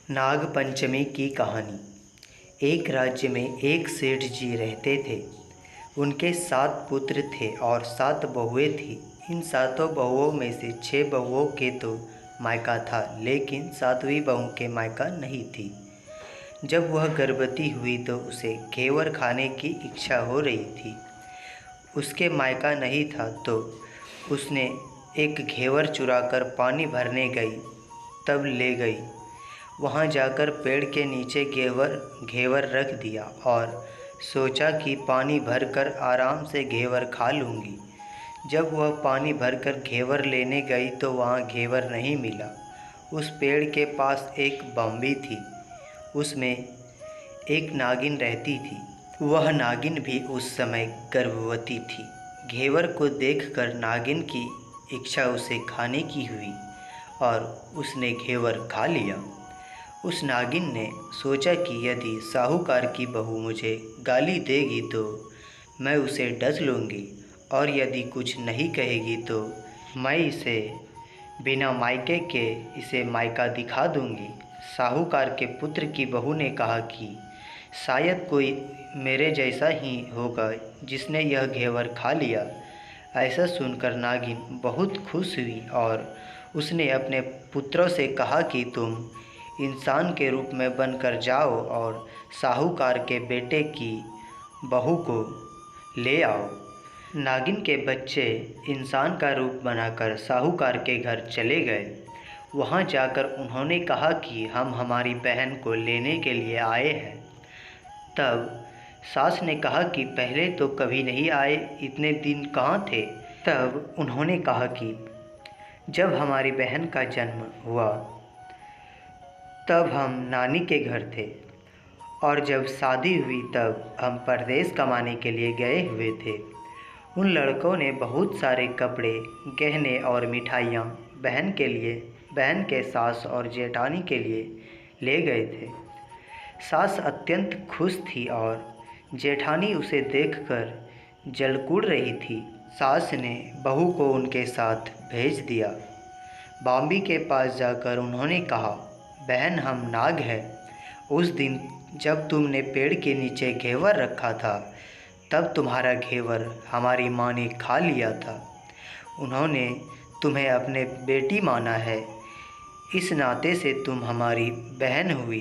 नाग पंचमी की कहानी। एक राज्य में एक सेठ जी रहते थे। उनके 7 पुत्र थे और 7 बहुएं थीं। इन 7 बहुओं में से 6 बहुओं के तो मायका था, लेकिन 7वीं बहू के मायका नहीं थी। जब वह गर्भवती हुई तो उसे घेवर खाने की इच्छा हो रही थी। उसके मायका नहीं था तो उसने एक घेवर चुराकर पानी भरने गई, तब ले गई। वहाँ जाकर पेड़ के नीचे घेवर रख दिया और सोचा कि पानी भरकर आराम से घेवर खा लूँगी। जब वह पानी भरकर घेवर लेने गई तो वहाँ घेवर नहीं मिला। उस पेड़ के पास एक बाम्बी थी, उसमें एक नागिन रहती थी। वह नागिन भी उस समय गर्भवती थी। घेवर को देखकर नागिन की इच्छा उसे खाने की हुई और उसने घेवर खा लिया। उस नागिन ने सोचा कि यदि साहूकार की बहू मुझे गाली देगी तो मैं उसे डस लूँगी, और यदि कुछ नहीं कहेगी तो मैं इसे बिना मायके के इसे मायका दिखा दूँगी। साहूकार के पुत्र की बहू ने कहा कि शायद कोई मेरे जैसा ही होगा जिसने यह घेवर खा लिया। ऐसा सुनकर नागिन बहुत खुश हुई और उसने अपने पुत्रों से कहा कि तुम इंसान के रूप में बनकर जाओ और साहूकार के बेटे की बहू को ले आओ। नागिन के बच्चे इंसान का रूप बनाकर साहूकार के घर चले गए। वहाँ जाकर उन्होंने कहा कि हम हमारी बहन को लेने के लिए आए हैं। तब सास ने कहा कि पहले तो कभी नहीं आए, इतने दिन कहाँ थे? तब उन्होंने कहा कि जब हमारी बहन का जन्म हुआ तब हम नानी के घर थे, और जब शादी हुई तब हम परदेश कमाने के लिए गए हुए थे। उन लड़कों ने बहुत सारे कपड़े, गहने और मिठाइयाँ बहन के लिए, बहन के सास और जेठानी के लिए ले गए थे। सास अत्यंत खुश थी और जेठानी उसे देखकर जलकुड़ रही थी। सास ने बहू को उनके साथ भेज दिया। बाम्बी के पास जाकर उन्होंने कहा, बहन, हम नाग हैं। उस दिन जब तुमने पेड़ के नीचे घेवर रखा था तब तुम्हारा घेवर हमारी माँ ने खा लिया था। उन्होंने तुम्हें अपने बेटी माना है, इस नाते से तुम हमारी बहन हुई।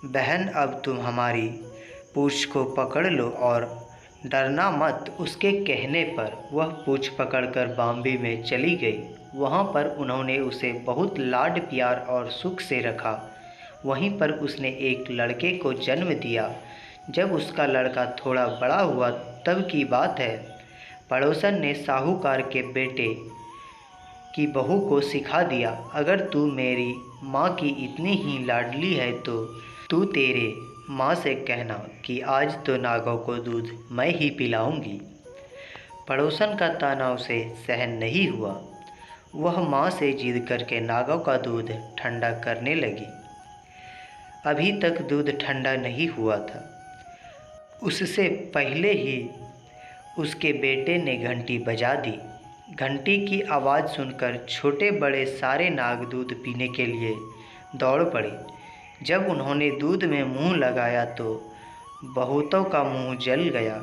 बहन, अब तुम हमारी पूँछ को पकड़ लो और डरना मत। उसके कहने पर वह पूँछ पकड़कर बाम्बी में चली गई। वहाँ पर उन्होंने उसे बहुत लाड प्यार और सुख से रखा। वहीं पर उसने एक लड़के को जन्म दिया। जब उसका लड़का थोड़ा बड़ा हुआ तब की बात है, पड़ोसन ने साहूकार के बेटे की बहू को सिखा दिया, अगर तू मेरी माँ की इतनी ही लाडली है तो तू तेरे माँ से कहना कि आज तो नागों को दूध मैं ही पिलाऊंगी। पड़ोसन का ताना उसे सहन नहीं हुआ। वह माँ से जिद करके नागों का दूध ठंडा करने लगी। अभी तक दूध ठंडा नहीं हुआ था। उससे पहले ही उसके बेटे ने घंटी बजा दी। घंटी की आवाज़ सुनकर छोटे बड़े सारे नाग दूध पीने के लिए दौड़ पड़े। जब उन्होंने दूध में मुंह लगाया तो बहुतों का मुंह जल गया।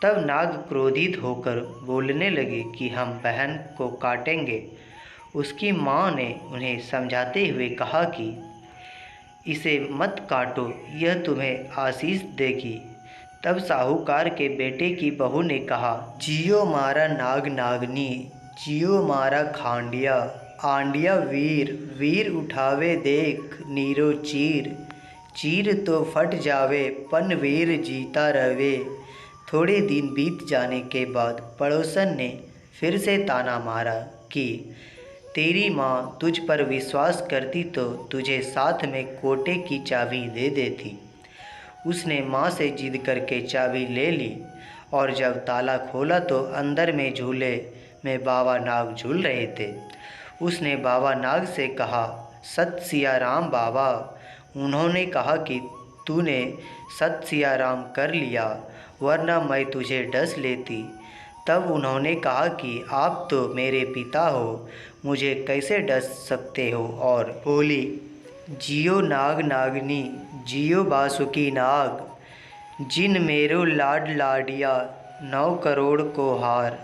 तब नाग क्रोधित होकर बोलने लगे कि हम बहन को काटेंगे। उसकी माँ ने उन्हें समझाते हुए कहा कि इसे मत काटो, यह तुम्हें आशीष देगी। तब साहूकार के बेटे की बहू ने कहा, जियो मारा नाग नागनी, जियो मारा खांडिया, आंडिया वीर, वीर उठावे देख नीरो चीर, चीर तो फट जावे पन वीर जीता रवे। थोड़े दिन बीत जाने के बाद पड़ोसन ने फिर से ताना मारा कि तेरी माँ तुझ पर विश्वास करती तो तुझे साथ में कोटे की चाबी दे देती। उसने माँ से जिद करके चाबी ले ली और जब ताला खोला तो अंदर में झूले में बाबा नाग झूल रहे थे। उसने बाबा नाग से कहा, सत सिया राम बाबा। उन्होंने कहा कि तूने सत सिया राम कर लिया, वरना मैं तुझे डस लेती। तब उन्होंने कहा कि आप तो मेरे पिता हो, मुझे कैसे डस सकते हो? और बोली, जियो नाग नागनी जियो बासुकी नाग, जिन मेरो लाड लाडिया 9 करोड़ को हार।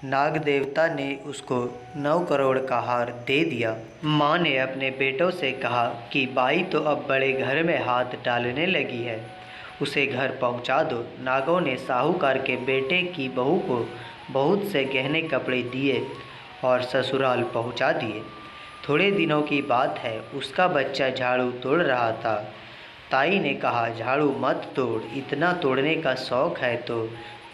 नाग देवता ने उसको 9 करोड़ का हार दे दिया। माँ ने अपने बेटों से कहा कि बाई तो अब बड़े घर में हाथ डालने लगी है, उसे घर पहुंचा दो। नागों ने साहूकार के बेटे की बहू को बहुत से गहने कपड़े दिए और ससुराल पहुंचा दिए। थोड़े दिनों की बात है, उसका बच्चा झाड़ू तोड़ रहा था। ताई ने कहा, झाड़ू मत तोड़, इतना तोड़ने का शौक़ है तो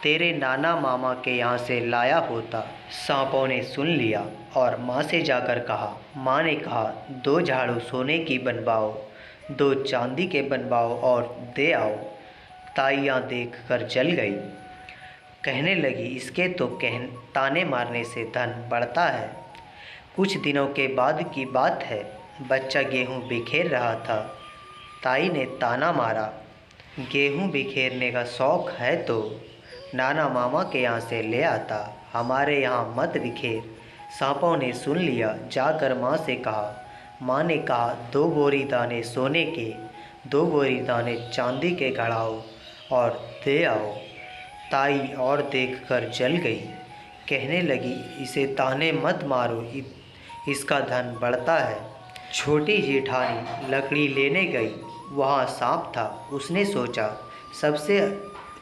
तेरे नाना मामा के यहाँ से लाया होता। सांपों ने सुन लिया और माँ से जाकर कहा। माँ ने कहा, 2 झाड़ू सोने की बनवाओ, 2 चांदी के बनवाओ और दे आओ। ताइयाँ देख कर जल गई, कहने लगी, इसके तो ताने मारने से धन बढ़ता है। कुछ दिनों के बाद की बात है, बच्चा गेहूँ बिखेर रहा था। ताई ने ताना मारा, गेहूँ बिखेरने का शौक़ है तो नाना मामा के यहाँ से ले आता, हमारे यहाँ मत बिखेर। सांपों ने सुन लिया, जाकर माँ से कहा। माँ ने कहा, 2 बोरी दाने सोने के, 2 बोरी दाने चांदी के गढ़ाओ और दे आओ। ताई और देखकर जल गई, कहने लगी, इसे ताने मत मारो, इसका धन बढ़ता है। छोटी जेठानी लकड़ी लेने गई, वहाँ सांप था। उसने सोचा, सबसे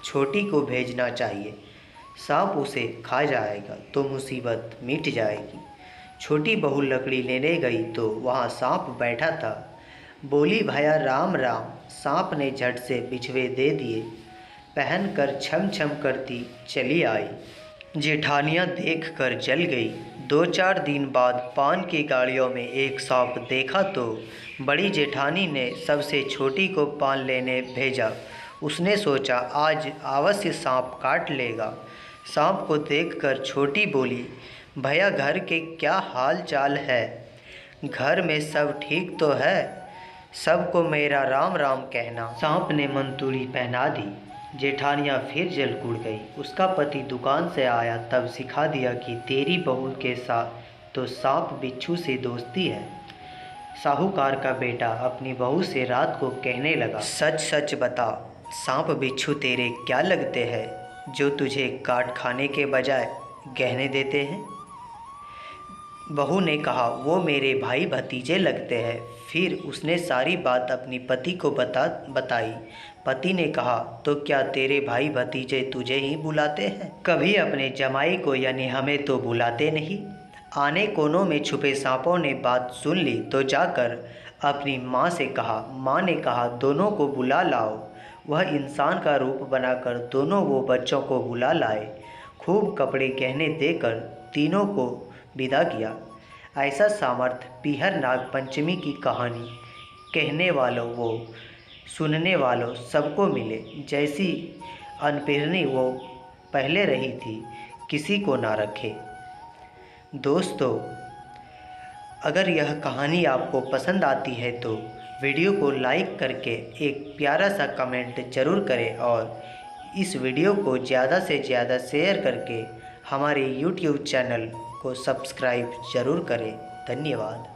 छोटी को भेजना चाहिए, सांप उसे खा जाएगा तो मुसीबत मिट जाएगी। छोटी बहू लकड़ी लेने गई तो वहाँ सांप बैठा था। बोली, भैया राम राम। सांप ने झट से बिछवे दे दिए, पहनकर छम छम करती चली आई। जेठानियाँ देखकर जल गई। 2-4 दिन बाद पान की गाड़ियों में एक सांप देखा तो बड़ी जेठानी ने सबसे छोटी को पान लेने भेजा। उसने सोचा, आज अवश्य सांप काट लेगा। सांप को देखकर छोटी बोली, भैया घर के क्या हाल चाल है? घर में सब ठीक तो है? सबको मेरा राम राम कहना। सांप ने मंतूरी पहना दी। जेठानियाँ फिर जल कुड़ गई। उसका पति दुकान से आया तब सिखा दिया कि तेरी बहू के साथ तो सांप बिच्छू से दोस्ती है। साहूकार का बेटा अपनी बहू से रात को कहने लगा, सच सच बता, सांप बिच्छू तेरे क्या लगते हैं जो तुझे काट खाने के बजाय गहने देते हैं? बहू ने कहा, वो मेरे भाई भतीजे लगते हैं। फिर उसने सारी बात अपनी पति को बताई। पति ने कहा, तो क्या तेरे भाई भतीजे तुझे ही बुलाते हैं? कभी अपने जमाई को यानी हमें तो बुलाते नहीं। आने कोनों में छुपे सांपों ने बात सुन ली तो जाकर अपनी माँ से कहा। माँ ने कहा, दोनों को बुला लाओ। वह इंसान का रूप बनाकर दोनों वो बच्चों को बुला लाए। खूब कपड़े गहने देकर तीनों को विदा किया। ऐसा सामर्थ्य पीहर नाग पंचमी की कहानी कहने वालों वो सुनने वालों सबको मिले। जैसी अनपिरनी वो पहले रही थी, किसी को ना रखे। दोस्तों, अगर यह कहानी आपको पसंद आती है तो वीडियो को लाइक करके एक प्यारा सा कमेंट ज़रूर करें और इस वीडियो को ज़्यादा से ज़्यादा शेयर करके हमारे YouTube चैनल को सब्सक्राइब ज़रूर करें। धन्यवाद।